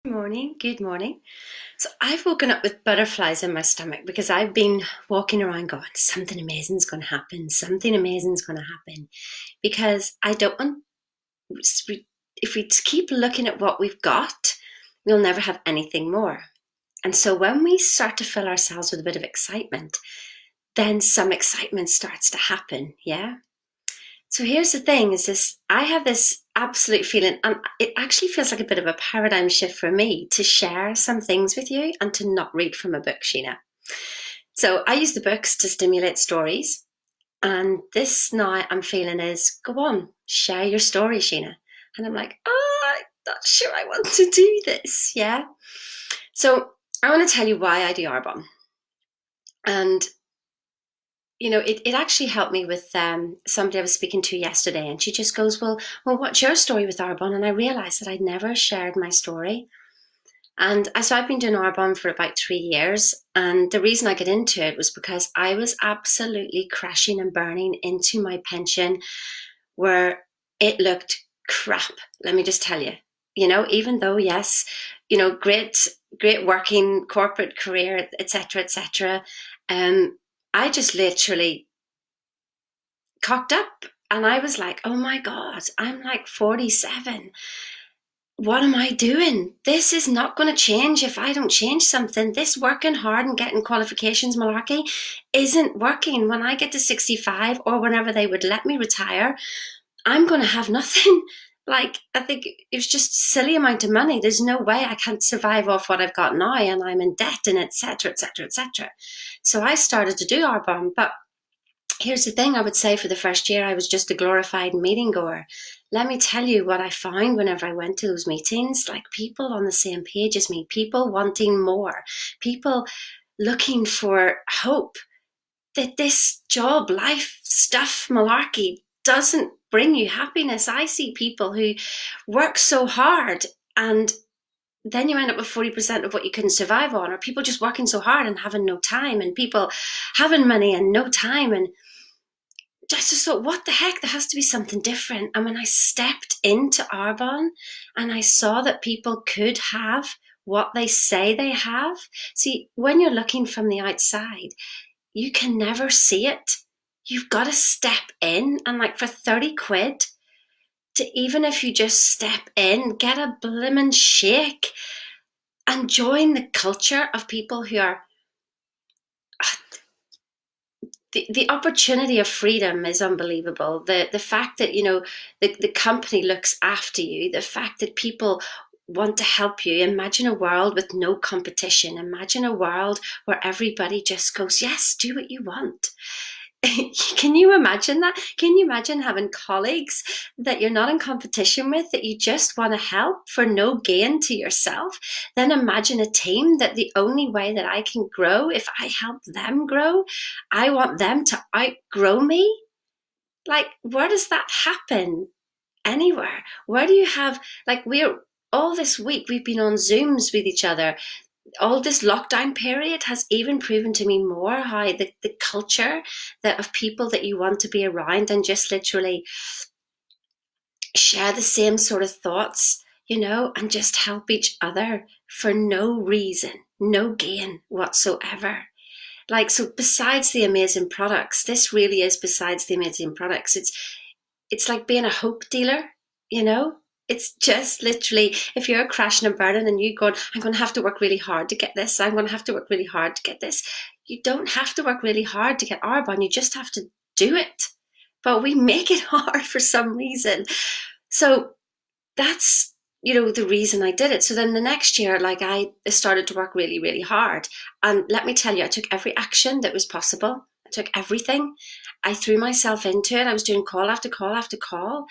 Morning, good morning. So I've woken up with butterflies in my stomach because I've been walking around going, something amazing's going to happen, something amazing's going to happen. Because I don't want, if we keep looking at what we've got, we'll never have anything more. And so when we start to fill ourselves with a bit of excitement, then some excitement starts to happen. Yeah. So here's the thing is this, I have this absolute feeling, and it actually feels like a bit of a paradigm shift for me to share some things with you and to not read from a book, Sheena. So I use the books to stimulate stories. And this now I'm feeling is, go on, share your story, Sheena. And I'm like, I'm not sure I want to do this. Yeah. So I want to tell you why I do Arbonne. And it actually helped me with somebody I was speaking to yesterday, and she just goes, well, what's your story with Arbonne? And I realised that I'd never shared my story. And so I've been doing Arbonne for about 3 years, and the reason I got into it was because I was absolutely crashing and burning into my pension, where it looked crap. Let me just tell you. Even though yes, great working corporate career, etc., etc. I just literally cocked up and I was like, oh my God, I'm like 47. What am I doing? This is not going to change if I don't change something. This working hard and getting qualifications malarkey isn't working. When I get to 65 or whenever they would let me retire, I'm going to have nothing. Like, I think it's just a silly amount of money. There's no way I can't survive off what I've got now, and I'm in debt and etc., etc., etc. So I started to do Arbonne, but here's the thing, I would say for the first year, I was just a glorified meeting goer. Let me tell you what I found whenever I went to those meetings, like people on the same page as me, people wanting more, people looking for hope, that this job, life stuff, malarkey doesn't bring you happiness. I see people who work so hard and then you end up with 40% of what you couldn't survive on, or people just working so hard and having no time, and people having money and no time. And I just thought, what the heck? There has to be something different. And when I stepped into Arbonne and I saw that people could have what they say they have, see, when you're looking from the outside, you can never see it. You've got to step in, and like for 30 quid, to even if you just step in, get a blimmin' shake and join the culture of people who are the opportunity of freedom is unbelievable. The fact that the company looks after you, the fact that people want to help you. Imagine a world with no competition. Imagine a world where everybody just goes, yes, do what you want. Can you imagine that? Can you imagine having colleagues that you're not in competition with, that you just want to help for no gain to yourself? Then imagine a team that the only way that I can grow, if I help them grow, I want them to outgrow me. Like, where does that happen? Anywhere. Where do you have, like, we're all this week we've been on Zooms with each other. All this lockdown period has even proven to me more how the culture that of people that you want to be around and just literally share the same sort of thoughts, and just help each other for no reason, no gain whatsoever. Like, so besides the amazing products, this really is besides the amazing products. It's like being a hope dealer, you know? It's just literally, if you're crashing and burning and you going, I'm going to have to work really hard to get this, I'm going to have to work really hard to get this. You don't have to work really hard to get Arbonne, you just have to do it. But we make it hard for some reason. So that's, the reason I did it. So then the next year, like I started to work really, really hard. And let me tell you, I took every action that was possible. I took everything. I threw myself into it. I was doing call after call after call,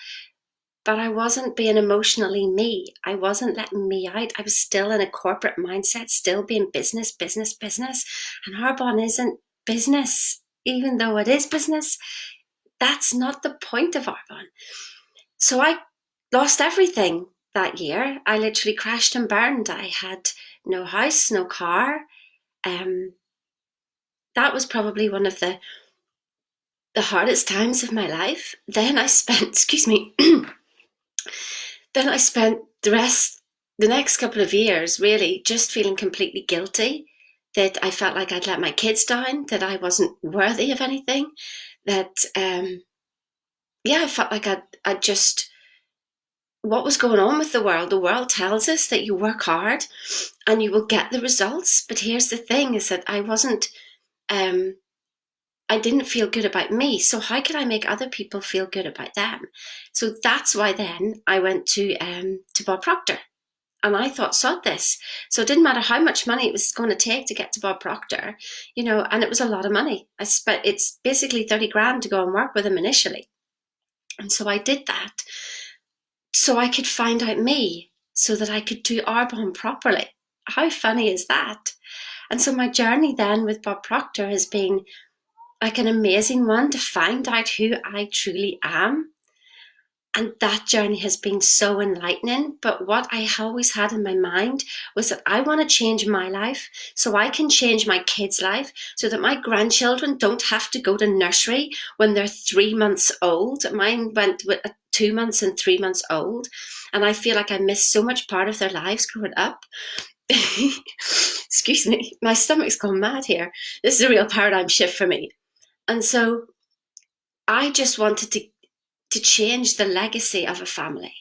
but I wasn't being emotionally me. I wasn't letting me out. I was still in a corporate mindset, still being business, business, business. And Arbonne isn't business, even though it is business. That's not the point of Arbonne. So I lost everything that year. I literally crashed and burned. I had no house, no car. Um, that was probably one of the hardest times of my life. Then I spent, excuse me, then I spent the rest the next couple of years, really just feeling completely guilty, that I felt like I'd let my kids down, that I wasn't worthy of anything, that, yeah, I felt like I'd just, what was going on with the world? The world tells us that you work hard and you will get the results. But here's the thing is that um, I didn't feel good about me. So how could I make other people feel good about them? So that's why then I went to Bob Proctor. And I thought, sod this. So it didn't matter how much money it was going to take to get to Bob Proctor, and it was a lot of money. It's basically 30 grand to go and work with him initially. And so I did that so I could find out me, so that I could do Arbonne properly. How funny is that? And so my journey then with Bob Proctor has been like an amazing one to find out who I truly am. And that journey has been so enlightening. But what I always had in my mind was that I want to change my life so I can change my kids' life, so that my grandchildren don't have to go to nursery when they're 3 months old. Mine went with 2 months and 3 months old. And I feel like I missed so much part of their lives growing up. Excuse me, my stomach's gone mad here. This is a real paradigm shift for me. And so I just wanted to change the legacy of a family,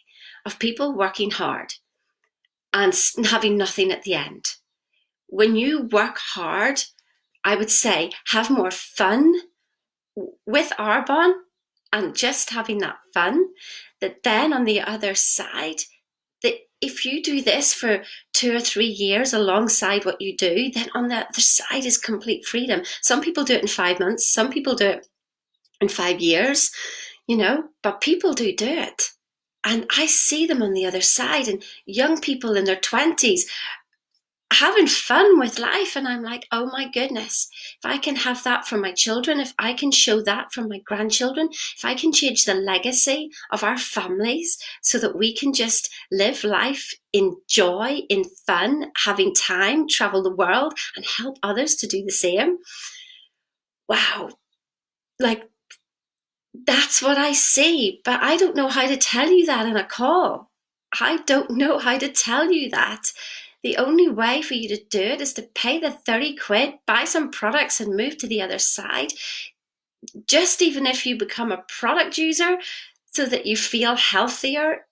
of people working hard and having nothing at the end. When you work hard, I would say have more fun with Arbonne and just having that fun, that then on the other side, that if you do this for 2 or 3 years alongside what you do, then on the other side is complete freedom. Some people do it in 5 months, some people do it in 5 years, but people do it. And I see them on the other side, and young people in their 20s having fun with life. And I'm like, oh my goodness, if I can have that for my children, if I can show that for my grandchildren, if I can change the legacy of our families so that we can just live life in joy, in fun, having time, travel the world, and help others to do the same. Wow. Like, that's what I see, but I don't know how to tell you that in a call. I don't know how to tell you that. The only way for you to do it is to pay the 30 quid, buy some products, and move to the other side. Just even if you become a product user so that you feel healthier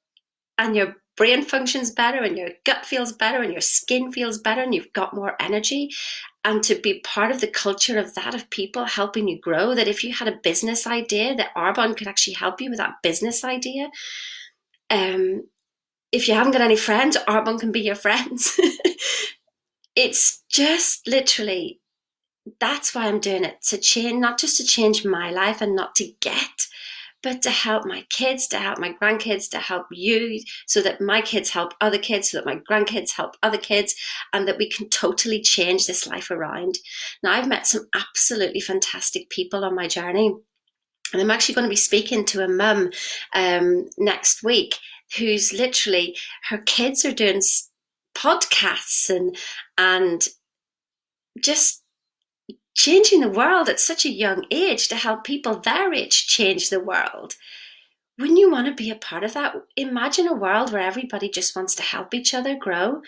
and your brain functions better and your gut feels better and your skin feels better and you've got more energy, and to be part of the culture of that, of people helping you grow, that if you had a business idea, that Arbonne could actually help you with that business idea. If you haven't got any friends, Arbonne can be your friends. It's just literally, that's why I'm doing it, to change, not just to change my life and not to get, but to help my kids, to help my grandkids, to help you, so that my kids help other kids, so that my grandkids help other kids, and that we can totally change this life around. Now, I've met some absolutely fantastic people on my journey, and I'm actually going to be speaking to a mum next week who's literally, her kids are doing podcasts and just changing the world at such a young age to help people their age change the world. Wouldn't you want to be a part of that? Imagine a world where everybody just wants to help each other grow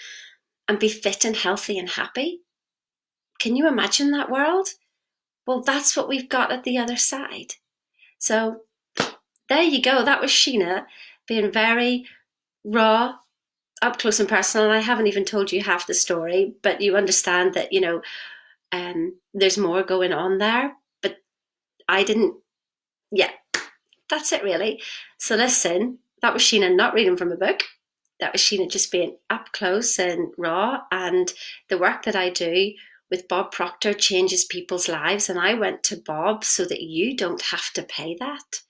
and be fit and healthy and happy. Can you imagine that world? Well, that's what we've got at the other side. So there you go. That was Sheena being very raw, up close and personal. And I haven't even told you half the story, but you understand that, there's more going on there. But I didn't, yeah, that's it really. So listen, that was Sheena not reading from a book. That was Sheena just being up close and raw. And the work that I do with Bob Proctor changes people's lives. And I went to Bob so that you don't have to pay that,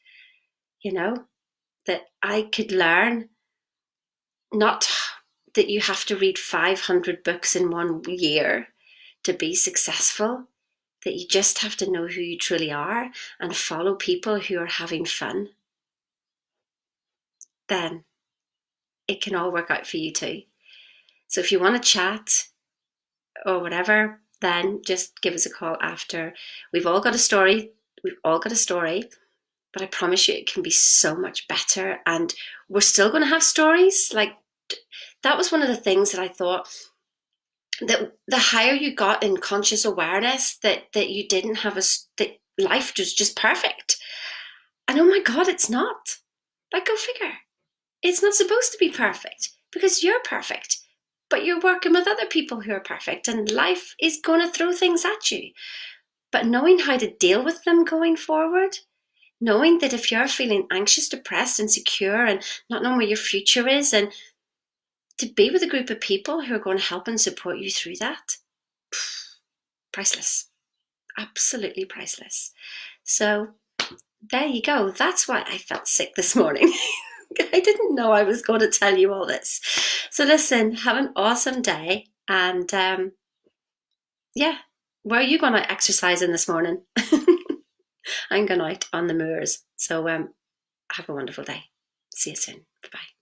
that I could learn, not that you have to read 500 books in 1 year to be successful, that you just have to know who you truly are and follow people who are having fun. Then it can all work out for you too. So if you want to chat or whatever, then just give us a call after. We've all got a story. We've all got a story, but I promise you it can be so much better. And we're still going to have stories. Like, that was one of the things that I thought, that the higher you got in conscious awareness, that you didn't have that life was just perfect. And oh my God, it's not. Like, go figure. It's not supposed to be perfect because you're perfect, but you're working with other people who are perfect, and life is going to throw things at you. But knowing how to deal with them going forward, knowing that if you're feeling anxious, depressed, insecure, and not knowing where your future is, and to be with a group of people who are going to help and support you through that, priceless. Absolutely priceless. So there you go. That's why I felt sick this morning. I didn't know I was going to tell you all this. So listen, have an awesome day. And yeah, where are you going to exercise in this morning? I'm going out on the moors. So have a wonderful day. See you soon. Bye-bye.